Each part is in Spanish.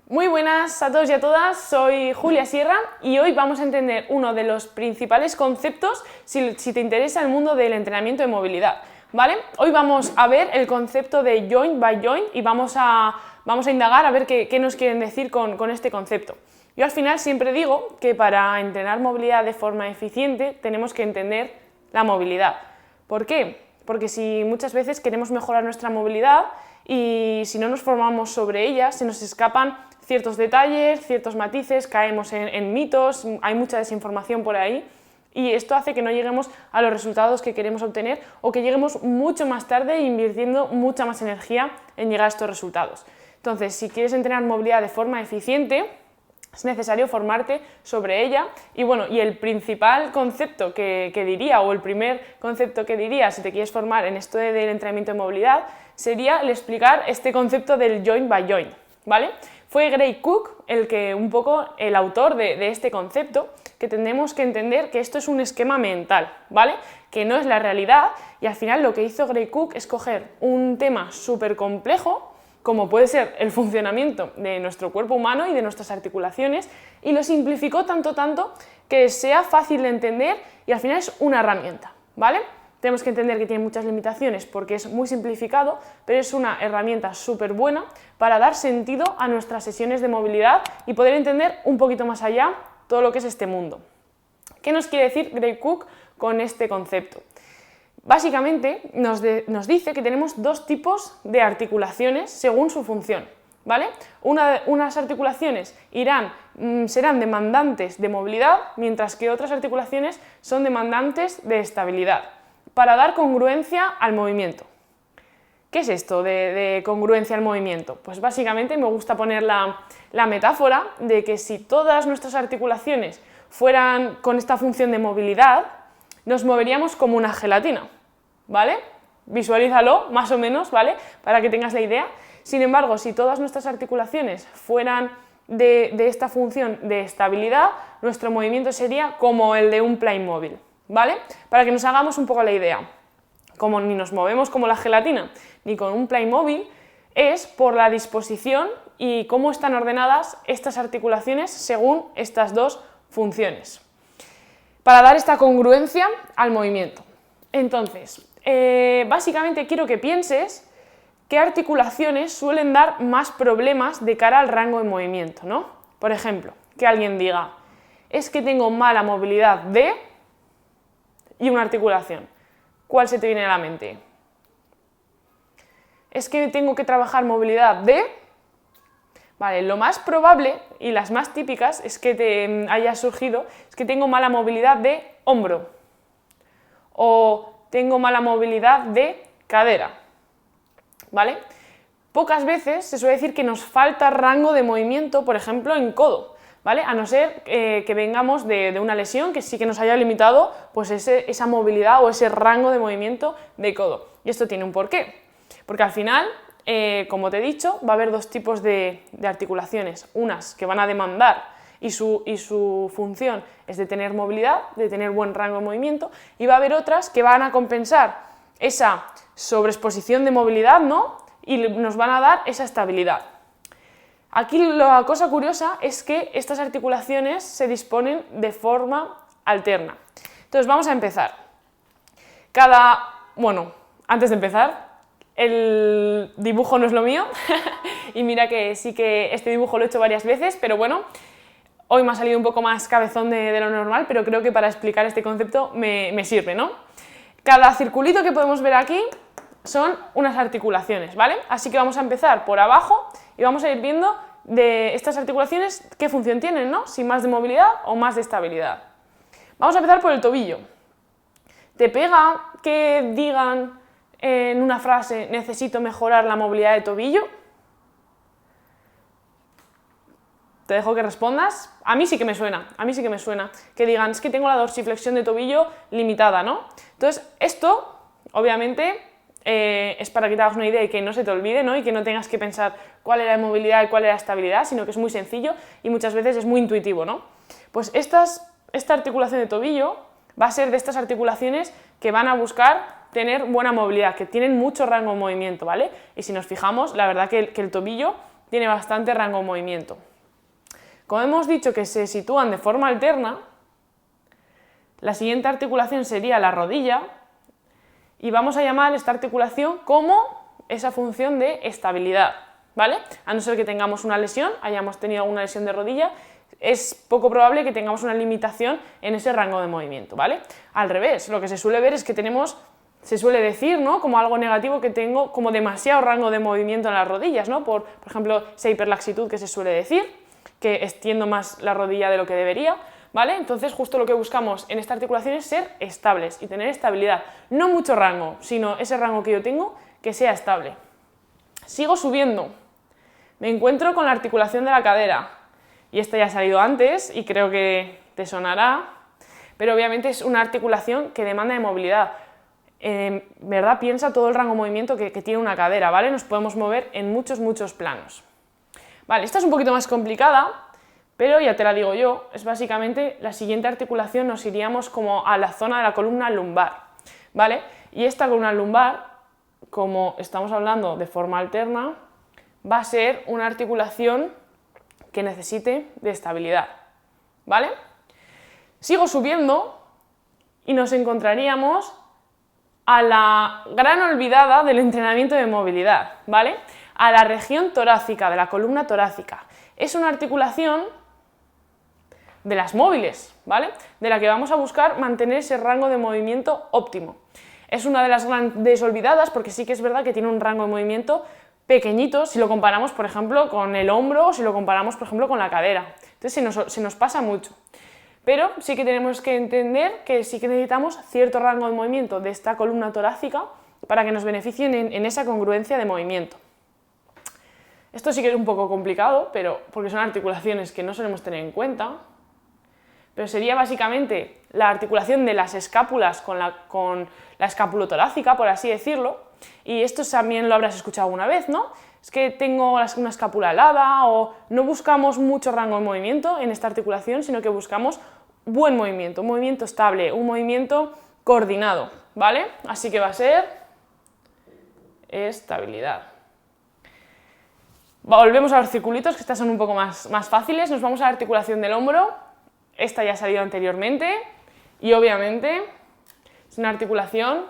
Muy buenas a todos y a todas, soy Julia Sierra y hoy vamos a entender uno de los principales conceptos si te interesa el mundo del entrenamiento de movilidad, ¿vale? Hoy vamos a ver el concepto de joint by joint y vamos a indagar a ver qué nos quieren decir con este concepto. Yo al final siempre digo que para entrenar movilidad de forma eficiente tenemos que entender la movilidad. ¿Por qué? Porque si muchas veces queremos mejorar nuestra movilidad y si no nos formamos sobre ella, se nos escapan ciertos detalles, ciertos matices, caemos en mitos, hay mucha desinformación por ahí y esto hace que no lleguemos a los resultados que queremos obtener o que lleguemos mucho más tarde invirtiendo mucha más energía en llegar a estos resultados. Entonces, si quieres entrenar movilidad de forma eficiente, es necesario formarte sobre ella y bueno, y el principal concepto que diría, o el primer concepto que diría si te quieres formar en esto del entrenamiento de movilidad, sería el explicar este concepto del joint by joint, ¿vale? Fue Gray Cook el autor de este concepto, que tenemos que entender que esto es un esquema mental, ¿vale? Que no es la realidad y al final lo que hizo Gray Cook es coger un tema súper complejo, como puede ser el funcionamiento de nuestro cuerpo humano y de nuestras articulaciones, y lo simplificó tanto que sea fácil de entender y al final es una herramienta, ¿vale? Tenemos que entender que tiene muchas limitaciones porque es muy simplificado, pero es una herramienta súper buena para dar sentido a nuestras sesiones de movilidad y poder entender un poquito más allá todo lo que es este mundo. ¿Qué nos quiere decir Gray Cook con este concepto? Básicamente nos dice que tenemos dos tipos de articulaciones según su función, ¿vale? Unas articulaciones serán demandantes de movilidad, mientras que otras articulaciones son demandantes de estabilidad, para dar congruencia al movimiento. ¿Qué es esto de congruencia al movimiento? Pues básicamente me gusta poner la metáfora de que si todas nuestras articulaciones fueran con esta función de movilidad, nos moveríamos como una gelatina, ¿vale? Visualízalo más o menos, ¿vale? Para que tengas la idea. Sin embargo, si todas nuestras articulaciones fueran de esta función de estabilidad, nuestro movimiento sería como el de un Playmobil, ¿vale? Para que nos hagamos un poco la idea. Como ni nos movemos como la gelatina ni con un Playmobil, es por la disposición y cómo están ordenadas estas articulaciones según estas dos funciones, para dar esta congruencia al movimiento. Entonces, básicamente quiero que pienses qué articulaciones suelen dar más problemas de cara al rango de movimiento, ¿no? Por ejemplo, que alguien diga, es que tengo mala movilidad de... y una articulación. ¿Cuál se te viene a la mente? Es que tengo que trabajar movilidad de... Vale, lo más probable y las más típicas es que te haya surgido, es que tengo mala movilidad de hombro o tengo mala movilidad de cadera, ¿vale? Pocas veces se suele decir que nos falta rango de movimiento, por ejemplo, en codo, ¿vale? A no ser que vengamos de una lesión que sí que nos haya limitado pues esa movilidad o ese rango de movimiento de codo. Y esto tiene un porqué, porque al final... como te he dicho, va a haber dos tipos de articulaciones, unas que van a demandar y su función es de tener movilidad, de tener buen rango de movimiento, y va a haber otras que van a compensar esa sobreexposición de movilidad, ¿no? Y nos van a dar esa estabilidad. Aquí la cosa curiosa es que estas articulaciones se disponen de forma alterna. Entonces vamos a empezar. Antes de empezar, el dibujo no es lo mío y mira que sí que este dibujo lo he hecho varias veces, pero bueno, hoy me ha salido un poco más cabezón de lo normal, pero creo que para explicar este concepto me sirve, ¿no? Cada circulito que podemos ver aquí son unas articulaciones, ¿vale? Así que vamos a empezar por abajo y vamos a ir viendo de estas articulaciones qué función tienen, ¿no? Si más de movilidad o más de estabilidad. Vamos a empezar por el tobillo. ¿Te pega que digan en una frase, necesito mejorar la movilidad de tobillo? Te dejo que respondas. A mí sí que me suena, que digan, es que tengo la dorsiflexión de tobillo limitada, ¿no? Entonces, esto, obviamente, es para que te hagas una idea y que no se te olvide, ¿no? Y que no tengas que pensar cuál era la movilidad y cuál era la estabilidad, sino que es muy sencillo y muchas veces es muy intuitivo, ¿no? Pues esta articulación de tobillo va a ser de estas articulaciones que van a buscar tener buena movilidad, que tienen mucho rango de movimiento, ¿vale? Y si nos fijamos, la verdad que el tobillo tiene bastante rango de movimiento. Como hemos dicho que se sitúan de forma alterna, la siguiente articulación sería la rodilla y vamos a llamar esta articulación como esa función de estabilidad, ¿vale? A no ser que tengamos una lesión, hayamos tenido alguna lesión de rodilla, es poco probable que tengamos una limitación en ese rango de movimiento, ¿vale? Al revés, lo que se suele ver es que se suele decir, ¿no?, como algo negativo, que tengo como demasiado rango de movimiento en las rodillas, ¿no? Por ejemplo, esa hiperlaxitud que se suele decir, que extiendo más la rodilla de lo que debería, ¿vale? Entonces justo lo que buscamos en esta articulación es ser estables y tener estabilidad, no mucho rango, sino ese rango que yo tengo que sea estable. Sigo subiendo, me encuentro con la articulación de la cadera, y esta ya ha salido antes y creo que te sonará, pero obviamente es una articulación que demanda de movilidad. ¿Verdad? Piensa todo el rango de movimiento que tiene una cadera, ¿vale? Nos podemos mover en muchos planos. Vale, esta es un poquito más complicada, pero ya te la digo yo, es básicamente la siguiente articulación, nos iríamos como a la zona de la columna lumbar, ¿vale? Y esta columna lumbar, como estamos hablando de forma alterna, va a ser una articulación que necesite de estabilidad, ¿vale? Sigo subiendo y nos encontraríamos a la gran olvidada del entrenamiento de movilidad, ¿vale? A la región torácica, de la columna torácica. Es una articulación de las móviles, ¿vale? De la que vamos a buscar mantener ese rango de movimiento óptimo. Es una de las grandes olvidadas porque sí que es verdad que tiene un rango de movimiento pequeñito si lo comparamos, por ejemplo, con el hombro o si lo comparamos, por ejemplo, con la cadera. Entonces se nos pasa mucho. Pero sí que tenemos que entender que sí que necesitamos cierto rango de movimiento de esta columna torácica para que nos beneficien en esa congruencia de movimiento. Esto sí que es un poco complicado, pero porque son articulaciones que no solemos tener en cuenta, pero sería básicamente la articulación de las escápulas con la escapulotorácica, por así decirlo, y esto también lo habrás escuchado alguna vez, ¿no? Es que tengo una escápula alada, o no buscamos mucho rango de movimiento en esta articulación, sino que buscamos buen movimiento, un movimiento estable, un movimiento coordinado, ¿vale? Así que va a ser estabilidad. Volvemos a los circulitos, que estas son un poco más fáciles. Nos vamos a la articulación del hombro. Esta ya ha salido anteriormente y obviamente es una articulación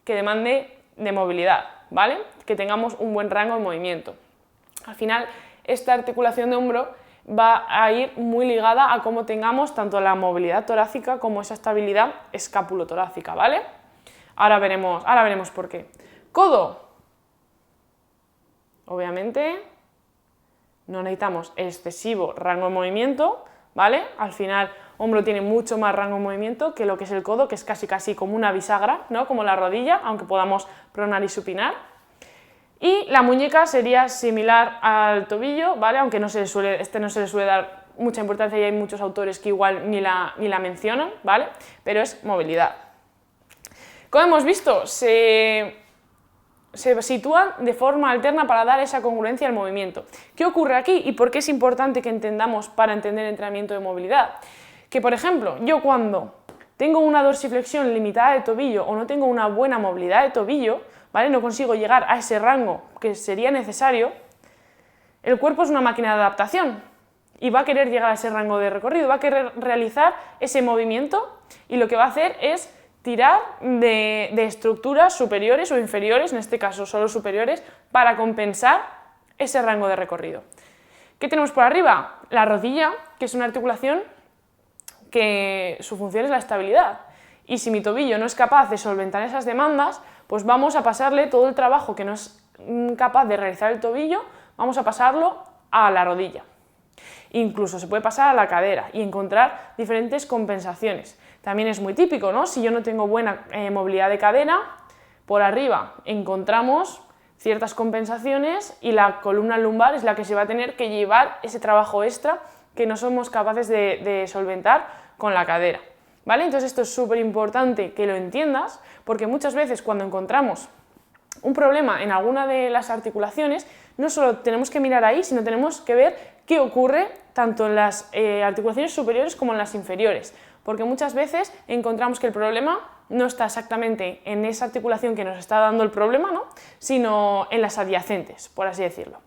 que demande de movilidad, ¿vale? Que tengamos un buen rango de movimiento. Al final, esta articulación de hombro va a ir muy ligada a cómo tengamos tanto la movilidad torácica como esa estabilidad escapulotorácica, ¿vale? Ahora veremos por qué. Codo. Obviamente no necesitamos excesivo rango de movimiento, ¿vale? Al final, hombro tiene mucho más rango de movimiento que lo que es el codo, que es casi como una bisagra, ¿no? Como la rodilla, aunque podamos pronar y supinar. Y la muñeca sería similar al tobillo, ¿vale? Aunque no se le suele dar mucha importancia y hay muchos autores que igual ni la mencionan, ¿vale? Pero es movilidad. Como hemos visto, se sitúan de forma alterna para dar esa congruencia al movimiento. ¿Qué ocurre aquí y por qué es importante que entendamos para entender el entrenamiento de movilidad? Que, por ejemplo, yo cuando tengo una dorsiflexión limitada de tobillo o no tengo una buena movilidad de tobillo, ¿vale? No consigo llegar a ese rango que sería necesario, el cuerpo es una máquina de adaptación y va a querer llegar a ese rango de recorrido, va a querer realizar ese movimiento y lo que va a hacer es tirar de estructuras superiores o inferiores, en este caso solo superiores, para compensar ese rango de recorrido. ¿Qué tenemos por arriba? La rodilla, que es una articulación que su función es la estabilidad. Y si mi tobillo no es capaz de solventar esas demandas, pues vamos a pasarle todo el trabajo que no es capaz de realizar el tobillo, vamos a pasarlo a la rodilla. Incluso se puede pasar a la cadera y encontrar diferentes compensaciones. También es muy típico, ¿no? Si yo no tengo buena movilidad de cadera, por arriba encontramos ciertas compensaciones y la columna lumbar es la que se va a tener que llevar ese trabajo extra que no somos capaces de solventar con la cadera, ¿vale? Entonces esto es súper importante que lo entiendas, porque muchas veces cuando encontramos un problema en alguna de las articulaciones, no solo tenemos que mirar ahí, sino tenemos que ver qué ocurre tanto en las articulaciones superiores como en las inferiores, porque muchas veces encontramos que el problema no está exactamente en esa articulación que nos está dando el problema, ¿no? Sino en las adyacentes, por así decirlo.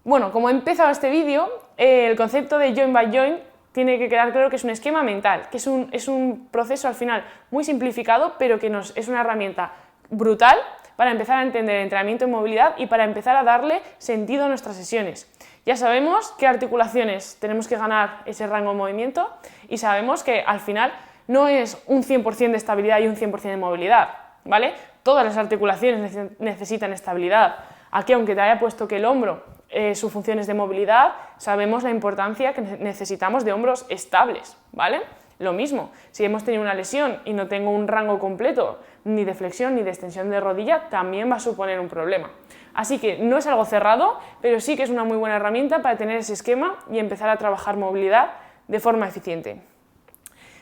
Bueno, como he empezado este vídeo, el concepto de joint by joint tiene que quedar claro que es un esquema mental, que es un proceso al final muy simplificado, pero que es una herramienta brutal para empezar a entender el entrenamiento en movilidad y para empezar a darle sentido a nuestras sesiones. Ya sabemos qué articulaciones tenemos que ganar ese rango de movimiento y sabemos que al final no es un 100% de estabilidad y un 100% de movilidad, ¿vale? Todas las articulaciones necesitan estabilidad. Aquí, aunque te haya puesto que el hombro, su función es de movilidad, sabemos la importancia que necesitamos de hombros estables, ¿vale? Lo mismo, si hemos tenido una lesión y no tengo un rango completo ni de flexión ni de extensión de rodilla, también va a suponer un problema. Así que no es algo cerrado, pero sí que es una muy buena herramienta para tener ese esquema y empezar a trabajar movilidad de forma eficiente.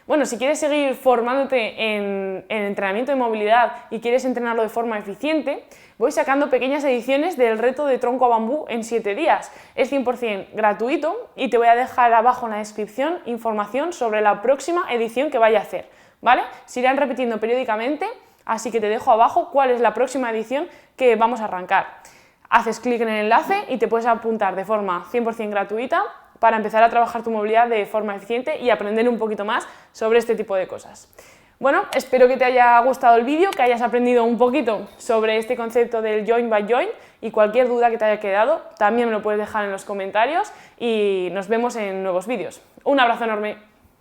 Bueno, si quieres seguir formándote en entrenamiento de movilidad y quieres entrenarlo de forma eficiente, voy sacando pequeñas ediciones del reto de tronco a bambú en 7 días. Es 100% gratuito y te voy a dejar abajo en la descripción información sobre la próxima edición que vaya a hacer, ¿vale? Se irán repitiendo periódicamente, así que te dejo abajo cuál es la próxima edición que vamos a arrancar. Haces clic en el enlace y te puedes apuntar de forma 100% gratuita para empezar a trabajar tu movilidad de forma eficiente y aprender un poquito más sobre este tipo de cosas. Bueno, espero que te haya gustado el vídeo, que hayas aprendido un poquito sobre este concepto del joint by joint y cualquier duda que te haya quedado también me lo puedes dejar en los comentarios y nos vemos en nuevos vídeos. Un abrazo enorme.